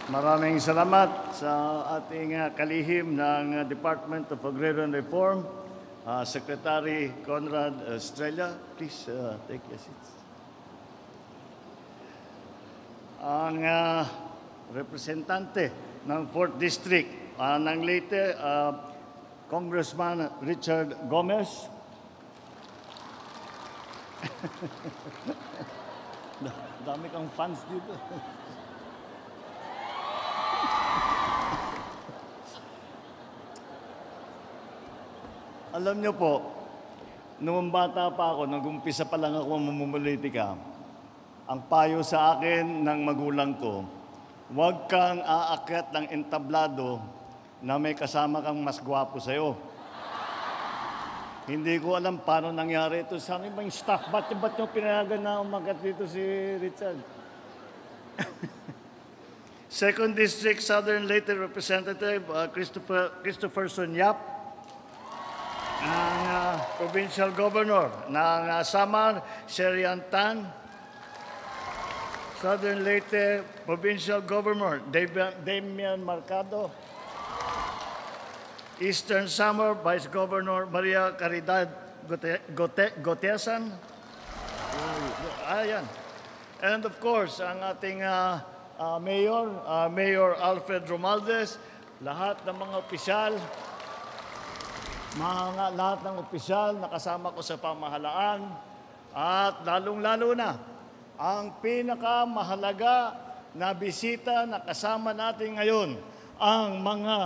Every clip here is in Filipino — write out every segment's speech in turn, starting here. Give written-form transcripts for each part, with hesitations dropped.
Maraming salamat sa ating kalihim ng Department of Agrarian Reform, Secretary Conrad Estrella. Please take your seats. Ang representante ng 4th District ng Leyte, Congressman Richard Gomez. Dami kang fans dito. Alam niyo po, noong bata pa ako, nag-umpisa pa lang ako mamumulitika, ang payo sa akin ng magulang ko, huwag kang aakyat ng entablado na may kasama kang mas gwapo sa'yo. Hindi ko alam paano nangyari ito. Sa akin ba yung staff? Ba't nyo pinayagan na umagat dito si Richard? Second District Southern Leyte Representative Christopherson Yap, ang Provincial Governor ng Samar, Sherian Tan, Southern Leyte Provincial Governor Damian Marcado, Eastern Samar Vice Governor Maria Caridad Gotesan. Ayan. And of course, ang ating Mayor Alfred Romualdez, lahat ng mga opisyal, lahat ng opisyal na kasama ko sa pamahalaan, at lalong-lalo na ang pinakamahalaga na bisita na kasama natin ngayon, ang mga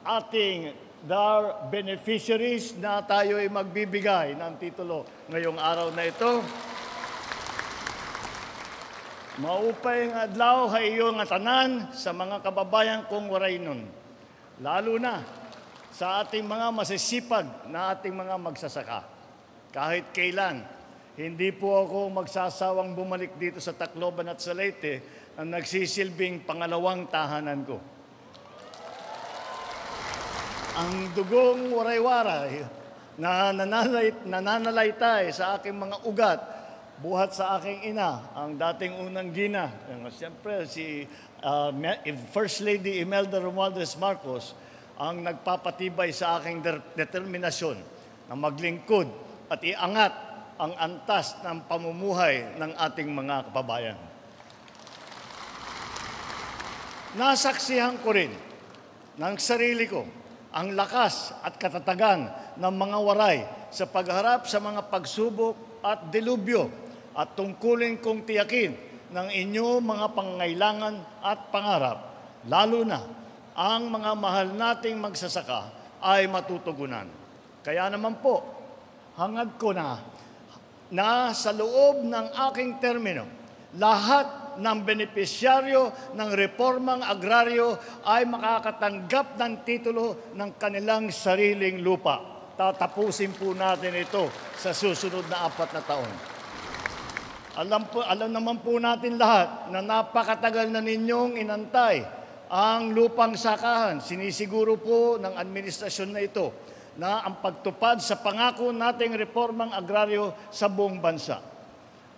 ating DAR beneficiaries na tayo ay magbibigay ng titulo ngayong araw na ito. Maupay nga adlaw hayo nga tanan sa mga kababayan kong waray nun. Lalo na sa ating mga masisipag na ating mga magsasaka. Kahit kailan, hindi po ako magsasawang bumalik dito sa Tacloban at sa Leyte ang nagsisilbing pangalawang tahanan ko. Ang dugong waray-waray na nananalaytay sa aking mga ugat, buhat sa aking ina, ang dating unang gina, siyempre si First Lady Imelda Romualdez Marcos, ang nagpapatibay sa aking determinasyon na maglingkod at iangat ang antas ng pamumuhay ng ating mga kababayan. Nasaksihan ko rin ng sarili ko ang lakas at katatagan ng mga waray sa pagharap sa mga pagsubok at delubyo at tungkulin kong tiyakin ng inyo mga pangangailangan at pangarap, lalo na ang mga mahal nating magsasaka ay matutugunan. Kaya naman po, hangad ko na sa loob ng aking termino, lahat ng benepisyaryo ng reformang agraryo ay makakatanggap ng titulo ng kanilang sariling lupa. Tatapusin po natin ito sa susunod na 4 na taon. Alam naman po natin lahat na napakatagal na ninyong inantay ang lupang sakahan. Sinisiguro po ng administrasyon na ito na ang pagtupad sa pangako nating reformang agraryo sa buong bansa.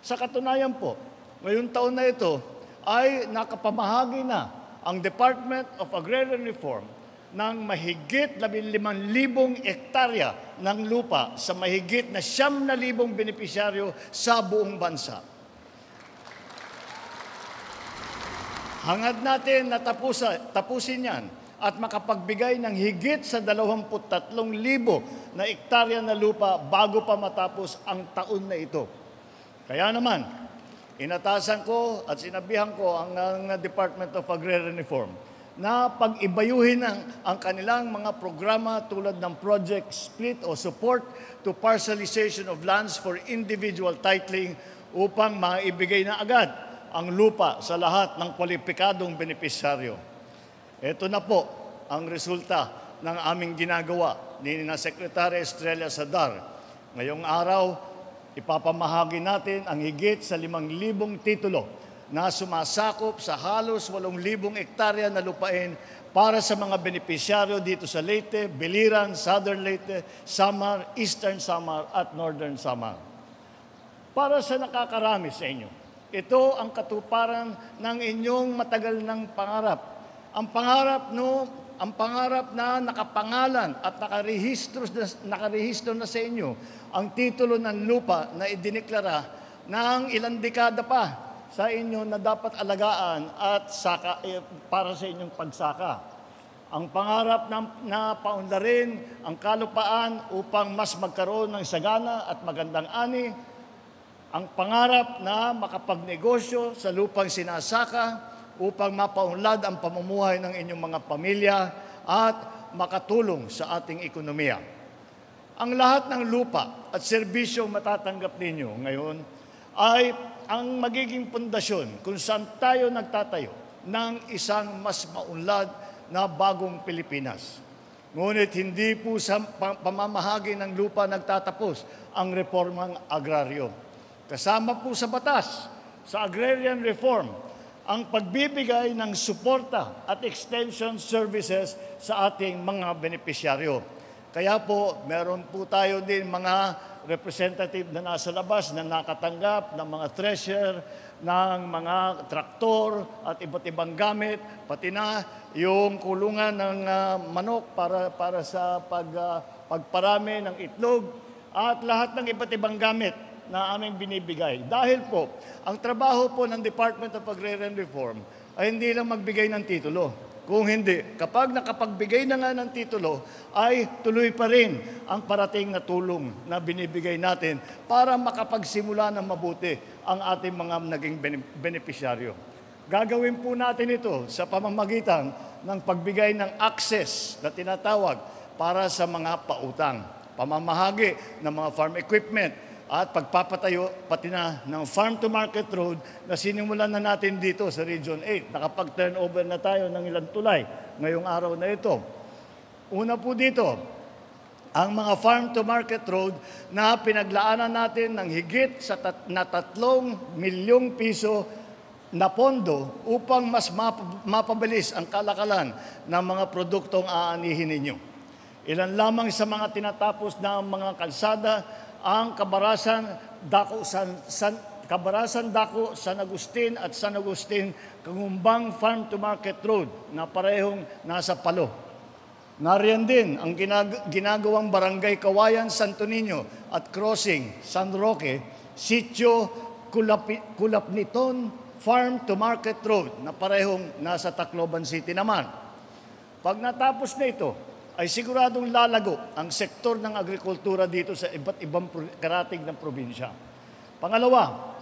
Sa katunayan po, ngayong taon na ito ay nakapamahagi na ang Department of Agrarian Reform ng mahigit 15,000 hektarya ng lupa sa mahigit na 9,000 benepisyaryo sa buong bansa. Hangad natin na tapusin yan at makapagbigay ng higit sa 23,000 na hektarya na lupa bago pa matapos ang taon na ito. Kaya naman, inatasan ko at sinabihan ko ang Department of Agrarian Reform na pag-ibayuhin ang kanilang mga programa tulad ng Project Split o Support to Parcelization of Lands for Individual Titling upang maibigay na agad ang lupa sa lahat ng kwalipikadong benepisyaryo. Ito na po ang resulta ng aming ginagawa ni Secretary Estrella sa DAR. Ngayong araw, ipapamahagi natin ang higit sa 5,000 titulo na sumasakop sa halos 8,000 hektarya na lupain para sa mga benepisyaryo dito sa Leyte, Biliran, Southern Leyte, Samar, Eastern Samar at Northern Samar. Para sa nakakarami sa inyo, ito ang katuparan ng inyong matagal ng pangarap Ang pangarap na nakapangalan at nakarehistro na sa inyo ang titulo ng lupa na idineklara ng ilang dekada pa sa inyo na dapat alagaan at para sa inyong pagsaka. Ang pangarap na paunlarin ang kalupaan upang mas magkaroon ng sagana at magandang ani. Ang pangarap na makapagnegosyo sa lupang sinasaka upang mapaunlad ang pamumuhay ng inyong mga pamilya at makatulong sa ating ekonomiya. Ang lahat ng lupa at serbisyong matatanggap ninyo ngayon ay ang magiging pundasyon kung saan tayo nagtatayo ng isang mas maunlad na bagong Pilipinas. Ngunit hindi po sa pamamahagi ng lupa nagtatapos ang reformang agraryo. Kasama po sa batas, sa agrarian reform, ang pagbibigay ng suporta at extension services sa ating mga benepisyaryo. Kaya po, meron po tayo din mga representative na nasa labas na nakatanggap ng mga thresher, ng mga traktor at iba't ibang gamit, pati na yung kulungan ng manok para sa pagparami ng itlog at lahat ng iba't ibang gamit na aming binibigay. Dahil po, ang trabaho po ng Department of Agrarian Reform ay hindi lang magbigay ng titulo. Kung hindi, kapag nakapagbigay na nga ng titulo, ay tuloy pa rin ang parating na tulong na binibigay natin para makapagsimula ng mabuti ang ating mga naging benepisyaryo. Gagawin po natin ito sa pamamagitan ng pagbigay ng access na tinatawag para sa mga pautang, pamamahagi ng mga farm equipment, at pagpapatayo pati na ng farm-to-market road na sinimulan na natin dito sa Region 8. Nakapag-turnover na tayo ng ilang tulay ngayong araw na ito. Una po dito, ang mga farm-to-market road na pinaglaanan natin ng higit na 3 milyong piso na pondo upang mas mapabilis ang kalakalan ng mga produktong aanihin ninyo. Ilan lamang sa mga tinatapos na mga kalsada ang Kabarasan Dako San Agustin at San Agustin Kangumbang Farm to Market Road na parehong nasa Palo. Nariyan din ang ginagawang Barangay Kawayan Santo Niño at Crossing San Roque, Sitio Kulapniton Farm to Market Road na parehong nasa Tacloban City naman. Pag natapos na ito, ay siguradong lalago ang sektor ng agrikultura dito sa iba't ibang karatig ng probinsya. Pangalawa,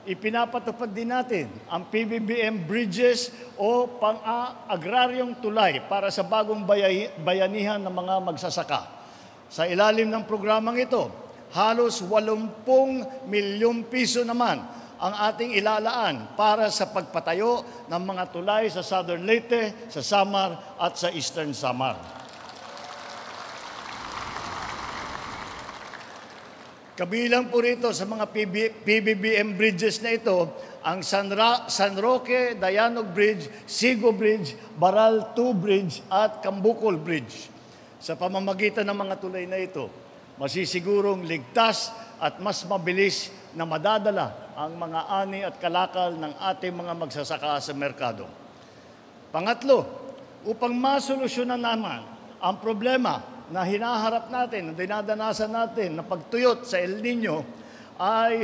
ipinapatupad din natin ang PBBM bridges o pang-agraryong tulay para sa bagong bayanihan ng mga magsasaka. Sa ilalim ng programang ito, halos 80 milyong piso naman ang ating ilalaan para sa pagpatayo ng mga tulay sa Southern Leyte, sa Samar at sa Eastern Samar. Kabilang po rito sa mga PBBM bridges na ito, ang San Roque, Dayanog Bridge, Sigo Bridge, Baral 2 Bridge at Cambukol Bridge. Sa pamamagitan ng mga tulay na ito, masisigurong ligtas at mas mabilis na madadala ang mga ani at kalakal ng ating mga magsasaka sa merkado. Pangatlo, upang masolusyonan naman ang problema na hinaharap natin, na dinadanasan natin na pagtuyot sa El Nino, ay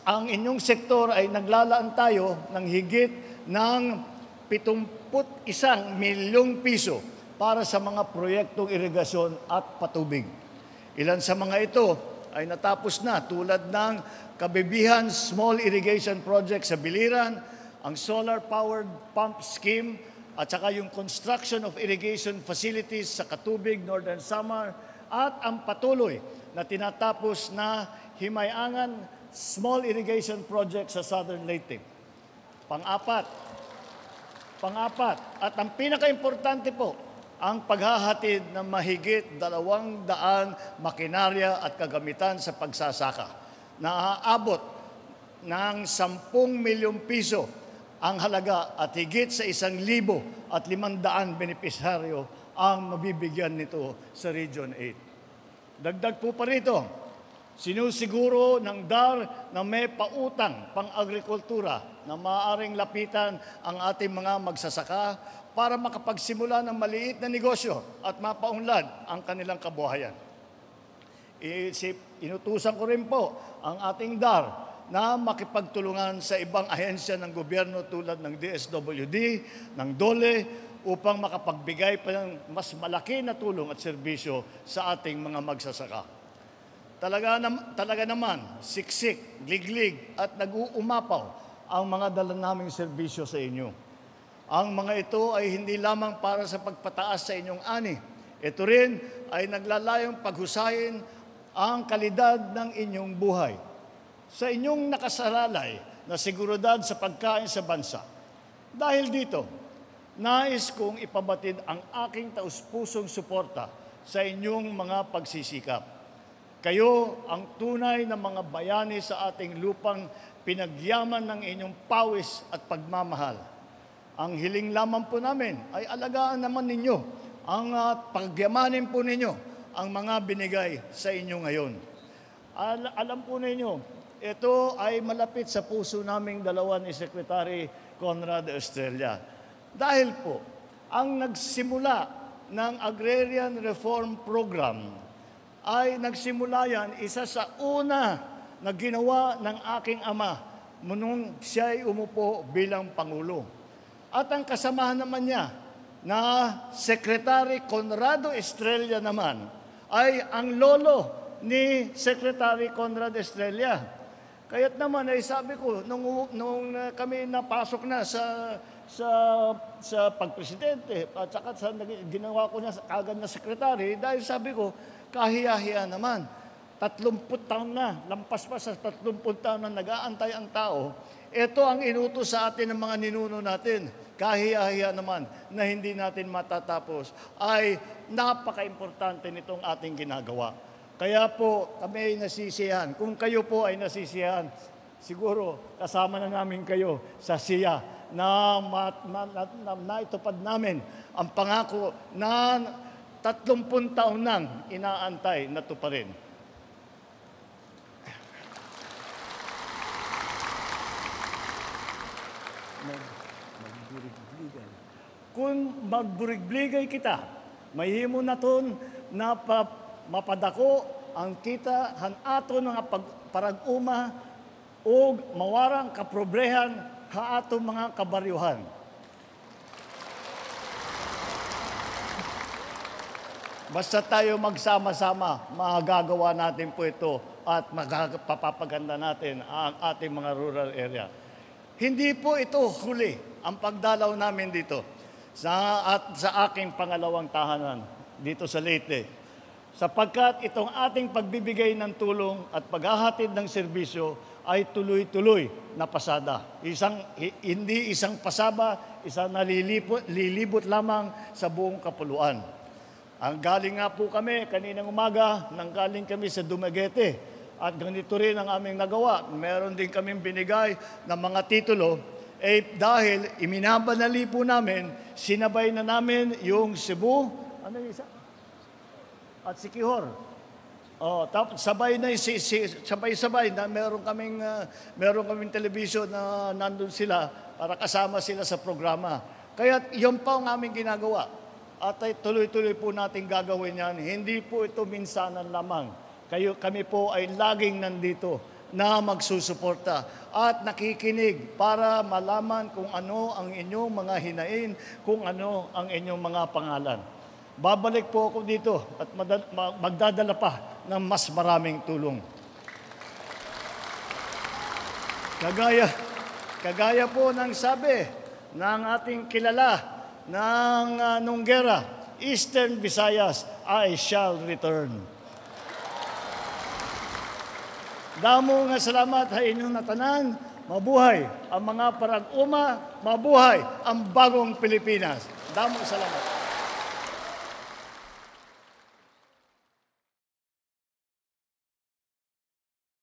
ang inyong sektor ay naglalaan tayo ng higit ng 71 milyong piso para sa mga proyektong irigasyon at patubig. Ilan sa mga ito ay natapos na tulad ng Kabibihan Small Irrigation Project sa Biliran, ang solar-powered pump scheme, at saka yung construction of irrigation facilities sa Katubig, Northern Samar, at ang patuloy na tinatapos na Himayangan Small Irrigation Project sa Southern Leyte. Pang-apat, at ang pinaka-importante po, ang paghahatid ng mahigit 200 makinarya at kagamitan sa pagsasaka na aabot ng 10 milyong piso ang halaga at higit sa 1,500 benepisyaryo ang mabibigyan nito sa Region 8. Dagdag po pa rito, Sinusiguro ng DAR na may pautang pang-agrikultura na maaaring lapitan ang ating mga magsasaka para makapagsimula ng maliit na negosyo at mapaunlad ang kanilang kabuhayan. Inutusan ko rin po ang ating DAR na makipagtulungan sa ibang ahensya ng gobyerno tulad ng DSWD, ng DOLE, upang makapagbigay pa ng mas malaki na tulong at serbisyo sa ating mga magsasaka. Talaga naman, siksik, gliglig at nag-uumapaw ang mga dala naming serbisyo sa inyo. Ang mga ito ay hindi lamang para sa pagpataas sa inyong ani. Ito rin ay naglalayong paghusayin ang kalidad ng inyong buhay. Sa inyong nakasalalay na seguridad sa pagkain sa bansa. Dahil dito, nais kong ipabatid ang aking taus-pusong suporta sa inyong mga pagsisikap. Kayo ang tunay na mga bayani sa ating lupang pinagyaman ng inyong pawis at pagmamahal. Ang hiling lamang po namin ay alagaan naman ninyo, ang pagyamanin po ninyo ang mga binigay sa inyo ngayon. Alam po ninyo, ito ay malapit sa puso naming dalawa ni Secretary Conrad Estrella. Dahil po, ang nagsimula ng Agrarian Reform Program ay nagsimula yan isa sa una na ginawa ng aking ama nung siya'y umupo bilang Pangulo. At ang kasamahan naman niya na Secretary Conrado Estrella naman ay ang lolo ni Secretary Conrad Estrella. Kaya't naman ay sabi ko, nung kami napasok na sa pagpresidente at saka sa ginawa ko na agad na sekretary, dahil sabi ko, kahiya-hiya naman. 30 taon na, lampas pa sa 30 taon na nag-aantay ang tao. Ito ang inutos sa atin ng mga ninuno natin. Kahiya-hiya naman na hindi natin matatapos. Ay napaka-importante nitong ating ginagawa. Kaya po kami ay nasisiyahan. Kung kayo po ay nasisiyahan, siguro kasama na namin kayo sa siya na naitupad namin ang pangako na 30 taon nang inaantay na tuparin. Kung magburigligay kita, mahimo na ton na mapadako ang kita hanato nga parag-uma o mawarang kaprobrehan haato mga kabaryuhan. Basta tayo magsama-sama, magagawa natin po ito at magpapaganda natin ang ating mga rural area. Hindi po ito huli ang pagdalaw namin dito sa aking pangalawang tahanan dito sa Leyte. Sapagkat itong ating pagbibigay ng tulong at paghahatid ng serbisyo ay tuloy-tuloy na pasada. Hindi isang pasaba, isang lilibot lamang sa buong kapuluan. Ang galing nga po kami, kaninang umaga, nanggaling kami sa Dumaguete. At ganito rin ang aming nagawa. Meron din kaming binigay ng mga titulo. Dahil iminabanali po namin, sinabay na namin yung Cebu, ano yung isa? At Siquijor. Tapos sabay na meron kaming television na nandun sila para kasama sila sa programa. Kaya yun pa ang aming ginagawa. At ay tuloy-tuloy po natin gagawin yan. Hindi po ito minsanan lamang. Kami po ay laging nandito na magsusuporta at nakikinig para malaman kung ano ang inyong mga hinain, kung ano ang inyong mga pangalan. Babalik po ako dito at magdadala pa ng mas maraming tulong. Kagaya po ng sabi ng ating kilala nung gera, Eastern Visayas, I shall return. Damo nga salamat sa inyong natanan. Mabuhay ang mga parag-uma, mabuhay ang bagong Pilipinas. Damo salamat.